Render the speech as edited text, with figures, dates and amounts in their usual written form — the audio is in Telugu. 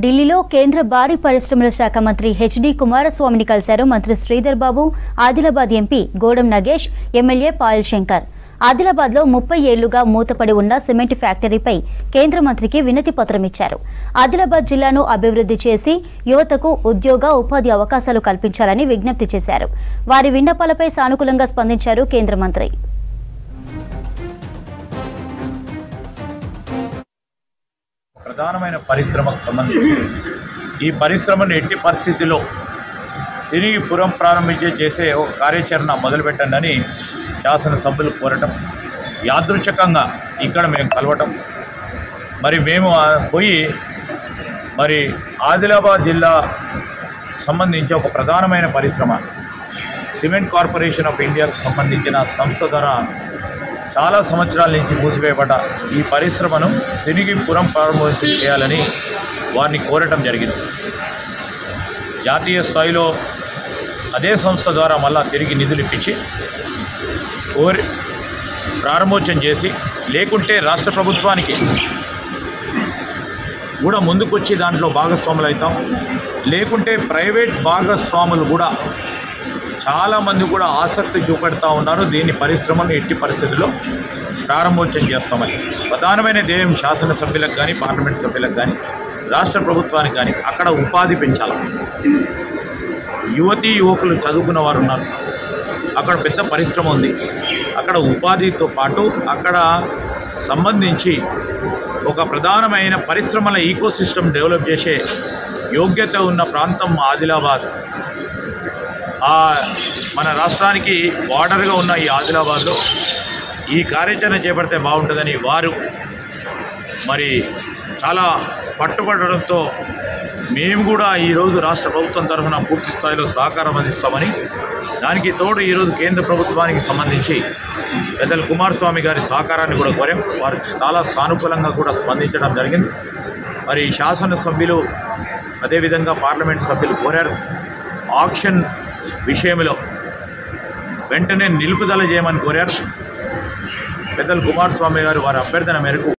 ఢిల్లీలో కేంద్ర భారీ పరిశ్రమల శాఖ మంత్రి హెచ్డి కుమారస్వామిని కలిశారు మంత్రి శ్రీధర్ బాబు, ఆదిలాబాద్ ఎంపీ గోడం నగేష్, ఎమ్మెల్యే పాయల్ శంకర్. ఆదిలాబాద్లో 30 ఏళ్లుగా మూతపడి ఉన్న సిమెంట్ ఫ్యాక్టరీపై కేంద్ర మంత్రికి వినతి పత్రం ఇచ్చారు. ఆదిలాబాద్ జిల్లాను అభివృద్ధి చేసి యువతకు ఉద్యోగ ఉపాధి అవకాశాలు కల్పించాలని విజ్ఞప్తి చేశారు. వారి విన్నపాలపై సానుకూలంగా స్పందించారు కేంద్ర మంత్రి. ప్రధానమైన పరిశ్రమకు సంబంధించి ఈ పరిశ్రమను ఎట్టి పరిస్థితిలో తిరిగి ప్రారంభించే ఒక కార్యాచరణ మొదలుపెట్టండి శాసనసభ్యులు కోరటం, యాదృచ్ఛికంగా ఇక్కడ మేము కలవటం, మరి మేము పోయి మరి ఆదిలాబాద్ జిల్లా సంబంధించి ఒక ప్రధానమైన పరిశ్రమ సిమెంట్ కార్పొరేషన్ ఆఫ్ ఇండియాకు సంబంధించిన సంస్థ ద్వారా చాలా సంవత్సరాల నుంచి మూసివేయబడ్డ ఈ పరిశ్రమను తిరిగి ప్రారంభం చేయాలని వారిని కోరటం జరిగింది. జాతీయ స్థాయిలో అదే సంస్థ ద్వారా మళ్ళా తిరిగి నిధులు ఇప్పించి ప్రారంభోత్సవం చేసి, లేకుంటే రాష్ట్ర ప్రభుత్వానికి కూడా ముందుకొచ్చి దాంట్లో భాగస్వాములు అవుతాం, లేకుంటే ప్రైవేట్ భాగస్వాములు కూడా చాలామంది కూడా ఆసక్తి చూపెడతా ఉన్నారు. దీన్ని పరిశ్రమను ఎట్టి పరిస్థితుల్లో ప్రారంభోత్సవం చేస్తామని ప్రధానమైన ధ్యేయం శాసనసభ్యులకు కానీ, పార్లమెంట్ సభ్యులకు కానీ, రాష్ట్ర ప్రభుత్వానికి కానీ అక్కడ ఉపాధి పెంచాలి. యువతీ యువకులు చదువుకున్న వారు ఉన్నారు, అక్కడ పెద్ద పరిశ్రమ ఉంది. అక్కడ ఉపాధితో పాటు అక్కడ సంబంధించి ఒక ప్రధానమైన పరిశ్రమల ఈకోసిస్టమ్ డెవలప్ చేసే యోగ్యత ఉన్న ప్రాంతం ఆదిలాబాద్. మన రాష్ట్రానికి బార్డర్గా ఉన్న ఈ ఆదిలాబాద్లో ఈ కార్యాచరణ చేపడితే బాగుంటుందని వారు మరి చాలా పట్టుబడడంతో మేము కూడా ఈరోజు రాష్ట్ర ప్రభుత్వం తరఫున పూర్తి స్థాయిలో సహకారం అందిస్తామని, దానికి తోడు ఈరోజు కేంద్ర ప్రభుత్వానికి సంబంధించి పెద్దలు కుమారస్వామి గారి సహకారాన్ని కూడా కోరాం. వారు చాలా సానుకూలంగా కూడా స్పందించడం జరిగింది. మరి శాసనసభ్యులు అదేవిధంగా పార్లమెంట్ సభ్యులు కోరారు. ఆక్షన్ విషయంలో వెంటనే నిలుపుదల చేయమని కోరారు. పెద్దలు కుమారస్వామి గారు వారి అభ్యర్థన మేరకు